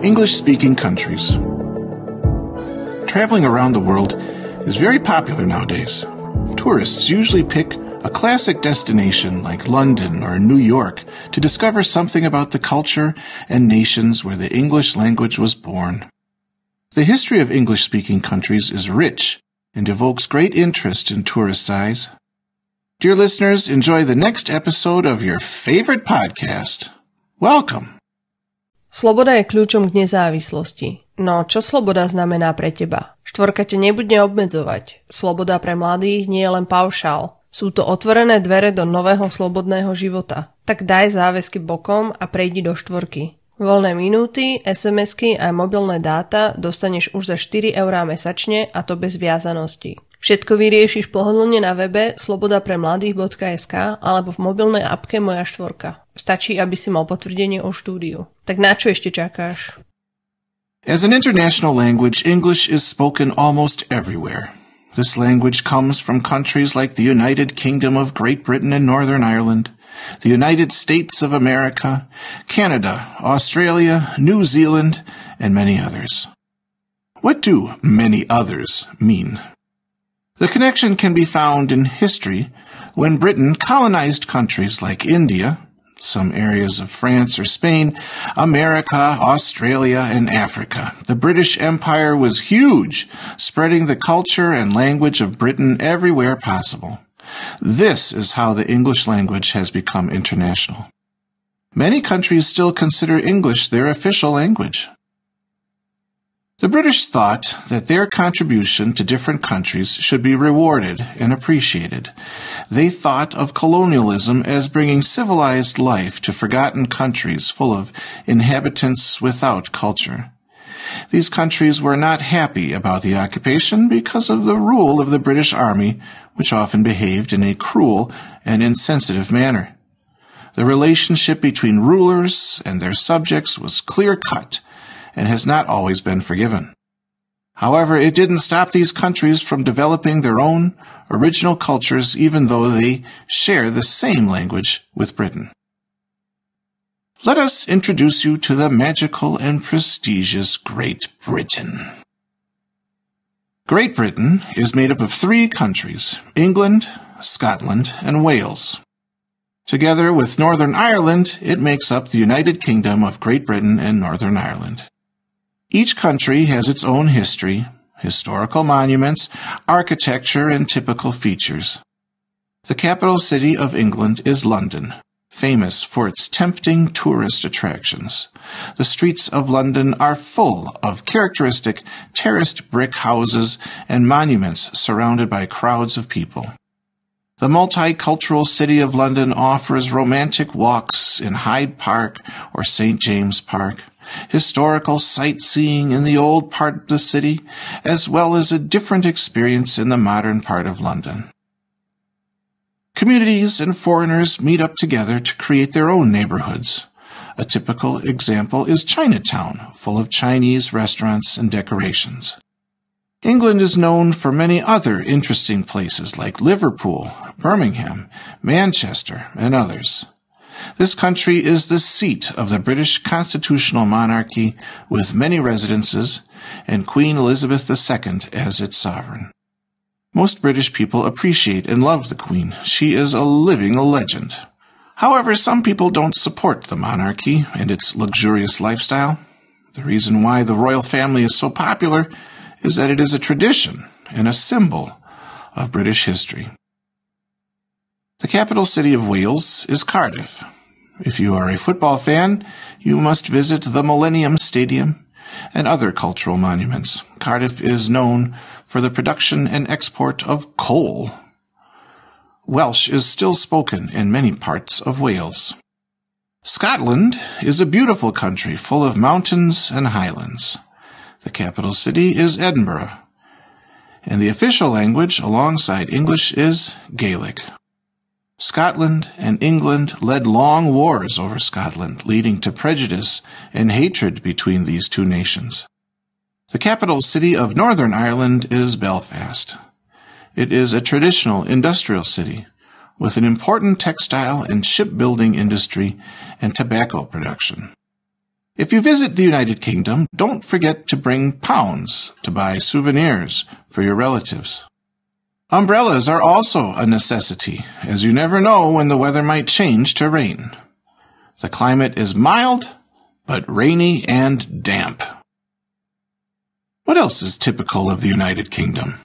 English-speaking countries. Traveling around the world is very popular nowadays. Tourists usually pick a classic destination like London or New York to discover something about the culture and nations where the English language was born. The history of English-speaking countries is rich and evokes great interest in tourists' eyes. Dear listeners, enjoy the next episode of your favorite podcast. Welcome. Sloboda je kľúčom k nezávislosti. No čo sloboda znamená pre teba? Štvorka ťa nebude obmedzovať. Sloboda pre mladých nie je len paušál. Sú to otvorené dvere do nového slobodného života. Tak daj záväzky bokom a prejdi do štvorky. Voľné minúty, SMS-ky a mobilné dáta dostaneš už za 4 eurá mesačne, a to bez viazanosti. Všetko vyriešiš pohodlne na webe slobodapremladých.sk alebo v mobilnej appke Moja štvorka. Stačí, aby si mal potvrdenie o štúdiu. Tak na čo ešte čakáš? As an international language, English is spoken almost everywhere. This language comes from countries like the United Kingdom of Great Britain and Northern Ireland, the United States of America, Canada, Australia, New Zealand, and many others. What do many others mean? The connection can be found in history when Britain colonized countries like India, some areas of France or Spain, America, Australia, and Africa. The British Empire was huge, spreading the culture and language of Britain everywhere possible. This is how the English language has become international. Many countries still consider English their official language. The British thought that their contribution to different countries should be rewarded and appreciated. They thought of colonialism as bringing civilized life to forgotten countries full of inhabitants without culture. These countries were not happy about the occupation because of the rule of the British Army, which often behaved in a cruel and insensitive manner. The relationship between rulers and their subjects was clear-cut and has not always been forgiven. However, it didn't stop these countries from developing their own original cultures, even though they share the same language with Britain. Let us introduce you to the magical and prestigious Great Britain. Great Britain is made up of 3 countries, England, Scotland, and Wales. Together with Northern Ireland, it makes up the United Kingdom of Great Britain and Northern Ireland. Each country has its own history, historical monuments, architecture, and typical features. The capital city of England is London, famous for its tempting tourist attractions. The streets of London are full of characteristic terraced brick houses and monuments surrounded by crowds of people. The multicultural city of London offers romantic walks in Hyde Park or St. James Park, historical sightseeing in the old part of the city, as well as a different experience in the modern part of London. Communities and foreigners meet up together to create their own neighborhoods. A typical example is Chinatown, full of Chinese restaurants and decorations. England is known for many other interesting places like Liverpool, Birmingham, Manchester, and others. This country is the seat of the British constitutional monarchy with many residences and Queen Elizabeth II as its sovereign. Most British people appreciate and love the Queen. She is a living legend. However, some people don't support the monarchy and its luxurious lifestyle. The reason why the royal family is so popular is that it is a tradition and a symbol of British history. The capital city of Wales is Cardiff. If you are a football fan, you must visit the Millennium Stadium and other cultural monuments. Cardiff is known for the production and export of coal. Welsh is still spoken in many parts of Wales. Scotland is a beautiful country full of mountains and highlands. The capital city is Edinburgh, and the official language alongside English is Gaelic. Scotland and England led long wars over Scotland, leading to prejudice and hatred between these two nations. The capital city of Northern Ireland is Belfast. It is a traditional industrial city with an important textile and shipbuilding industry and tobacco production. If you visit the United Kingdom, don't forget to bring pounds to buy souvenirs for your relatives. Umbrellas are also a necessity, as you never know when the weather might change to rain. The climate is mild, but rainy and damp. What else is typical of the United Kingdom?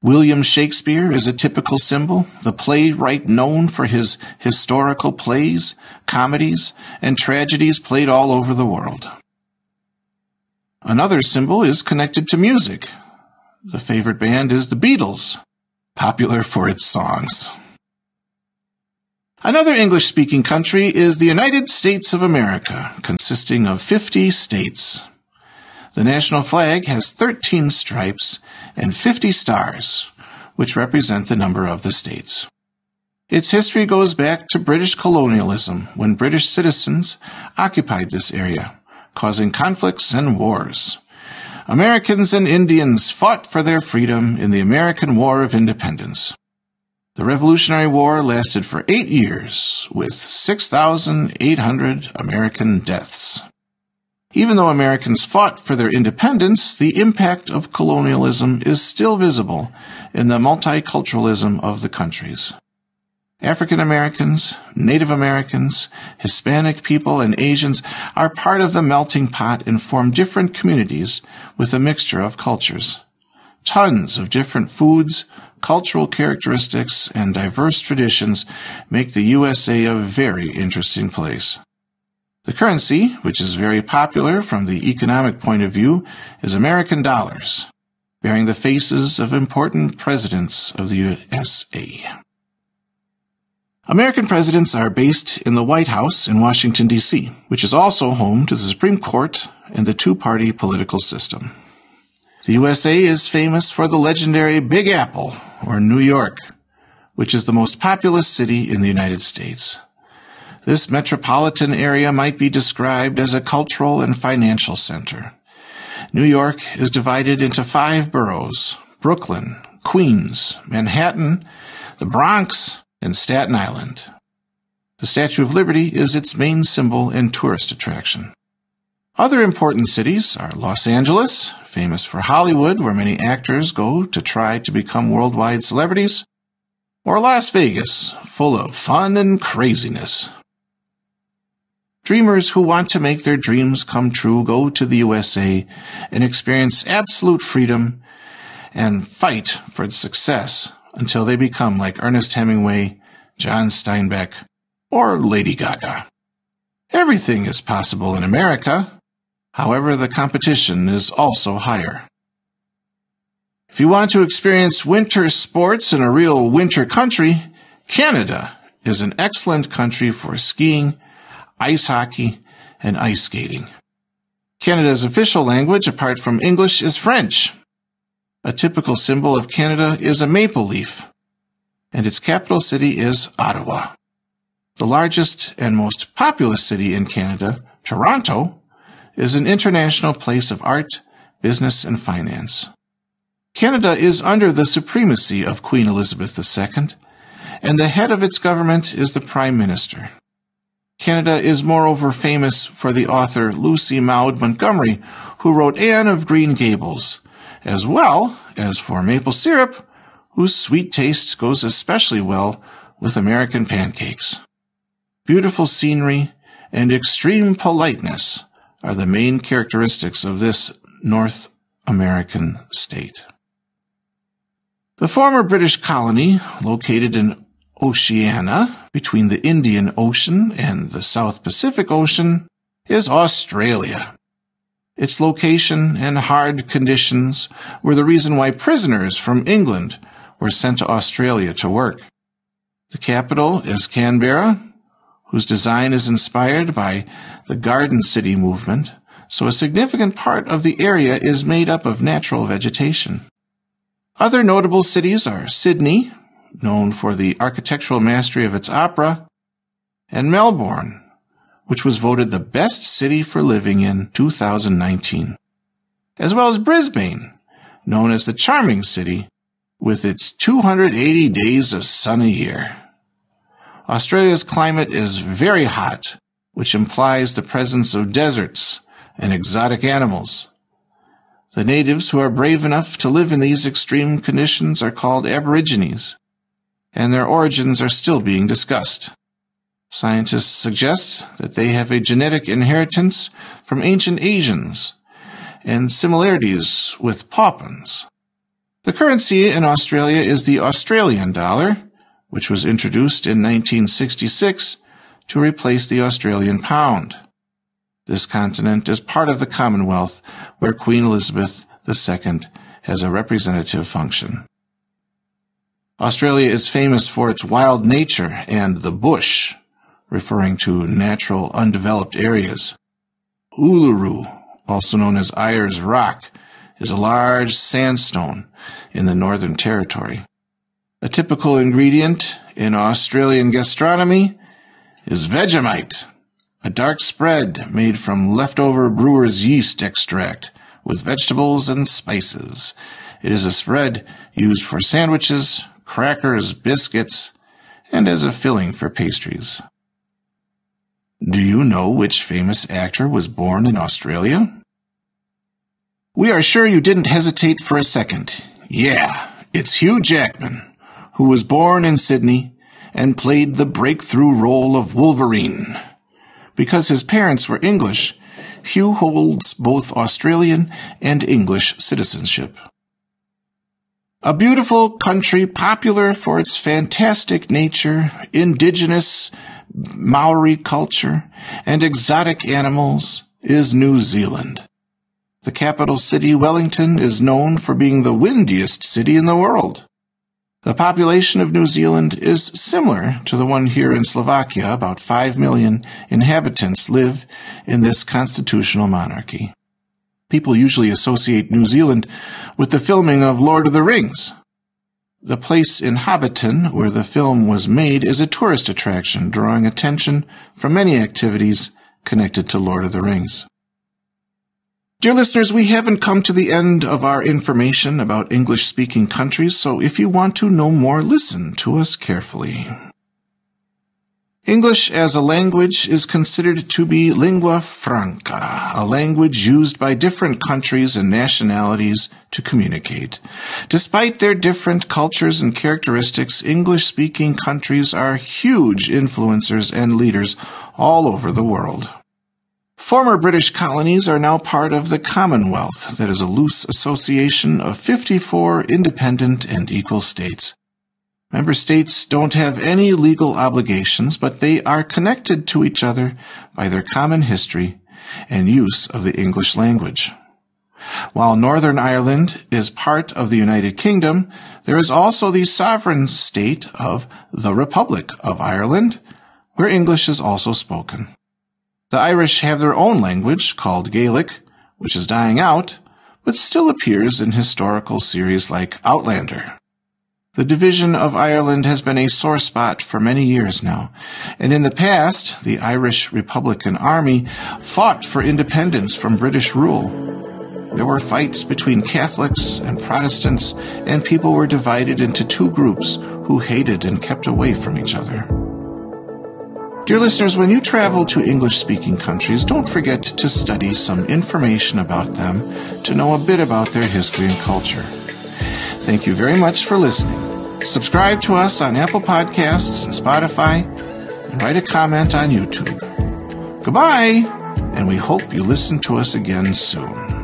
William Shakespeare is a typical symbol, the playwright known for his historical plays, comedies, and tragedies played all over the world. Another symbol is connected to music. The favorite band is the Beatles, popular for its songs. Another English-speaking country is the United States of America, consisting of 50 states. The national flag has 13 stripes and 50 stars, which represent the number of the states. Its history goes back to British colonialism, when British citizens occupied this area, causing conflicts and wars. Americans and Indians fought for their freedom in the American War of Independence. The Revolutionary War lasted for 8 years, with 6,800 American deaths. Even though Americans fought for their independence, the impact of colonialism is still visible in the multiculturalism of the countries. African Americans, Native Americans, Hispanic people, and Asians are part of the melting pot and form different communities with a mixture of cultures. Tons of different foods, cultural characteristics, and diverse traditions make the USA a very interesting place. The currency, which is very popular from the economic point of view, is American dollars, bearing the faces of important presidents of the USA. American presidents are based in the White House in Washington, D.C., which is also home to the Supreme Court and the two-party political system. The USA is famous for the legendary Big Apple, or New York, which is the most populous city in the United States. This metropolitan area might be described as a cultural and financial center. New York is divided into 5 boroughs: Brooklyn, Queens, Manhattan, the Bronx, and Staten Island. The Statue of Liberty is its main symbol and tourist attraction. Other important cities are Los Angeles, famous for Hollywood, where many actors go to try to become worldwide celebrities, or Las Vegas, full of fun and craziness. Dreamers who want to make their dreams come true go to the USA and experience absolute freedom and fight for its success until they become like Ernest Hemingway, John Steinbeck, or Lady Gaga. Everything is possible in America. However, the competition is also higher. If you want to experience winter sports in a real winter country, Canada is an excellent country for skiing, ice hockey, and ice skating. Canada's official language, apart from English, is French. A typical symbol of Canada is a maple leaf, and its capital city is Ottawa. The largest and most populous city in Canada, Toronto, is an international place of art, business, and finance. Canada is under the supremacy of Queen Elizabeth II, and the head of its government is the Prime Minister. Canada is moreover famous for the author Lucy Maud Montgomery, who wrote Anne of Green Gables, as well as for maple syrup, whose sweet taste goes especially well with American pancakes. Beautiful scenery and extreme politeness are the main characteristics of this North American state. The former British colony, located in Oceania, between the Indian Ocean and the South Pacific Ocean, is Australia. Its location and hard conditions were the reason why prisoners from England were sent to Australia to work. The capital is Canberra, whose design is inspired by the Garden City movement, so a significant part of the area is made up of natural vegetation. Other notable cities are Sydney, known for the architectural mastery of its opera, and Melbourne, which was voted the best city for living in 2019, as well as Brisbane, known as the Charming City, with its 280 days of sun a year. Australia's climate is very hot, which implies the presence of deserts and exotic animals. The natives who are brave enough to live in these extreme conditions are called Aborigines, and their origins are still being discussed. Scientists suggest that they have a genetic inheritance from ancient Asians and similarities with Papuans. The currency in Australia is the Australian dollar, which was introduced in 1966 to replace the Australian pound. This continent is part of the Commonwealth, where Queen Elizabeth II has a representative function. Australia is famous for its wild nature and the bush, referring to natural undeveloped areas. Uluru, also known as Ayers Rock, is a large sandstone in the Northern Territory. A typical ingredient in Australian gastronomy is Vegemite, a dark spread made from leftover brewer's yeast extract with vegetables and spices. It is a spread used for sandwiches, crackers, biscuits, and as a filling for pastries. Do you know which famous actor was born in Australia? We are sure you didn't hesitate for a second. Yeah, it's Hugh Jackman, who was born in Sydney and played the breakthrough role of Wolverine. Because his parents were English, Hugh holds both Australian and English citizenship. A beautiful country popular for its fantastic nature, indigenous Maori culture, and exotic animals is New Zealand. The capital city, Wellington, is known for being the windiest city in the world. The population of New Zealand is similar to the one here in Slovakia. About 5 million inhabitants live in this constitutional monarchy. People usually associate New Zealand with the filming of Lord of the Rings. The place in Hobbiton, where the film was made, is a tourist attraction, drawing attention from many activities connected to Lord of the Rings. Dear listeners, we haven't come to the end of our information about English-speaking countries, so if you want to know more, listen to us carefully. English as a language is considered to be lingua franca, a language used by different countries and nationalities to communicate. Despite their different cultures and characteristics, English-speaking countries are huge influencers and leaders all over the world. Former British colonies are now part of the Commonwealth, that is a loose association of 54 independent and equal states. Member states don't have any legal obligations, but they are connected to each other by their common history and use of the English language. While Northern Ireland is part of the United Kingdom, there is also the sovereign state of the Republic of Ireland, where English is also spoken. The Irish have their own language, called Gaelic, which is dying out, but still appears in historical series like Outlander. The division of Ireland has been a sore spot for many years now, and in the past, the Irish Republican Army fought for independence from British rule. There were fights between Catholics and Protestants, and people were divided into two groups who hated and kept away from each other. Dear listeners, when you travel to English-speaking countries, don't forget to study some information about them to know a bit about their history and culture. Thank you very much for listening. Subscribe to us on Apple Podcasts and Spotify, and write a comment on YouTube. Goodbye, and we hope you listen to us again soon.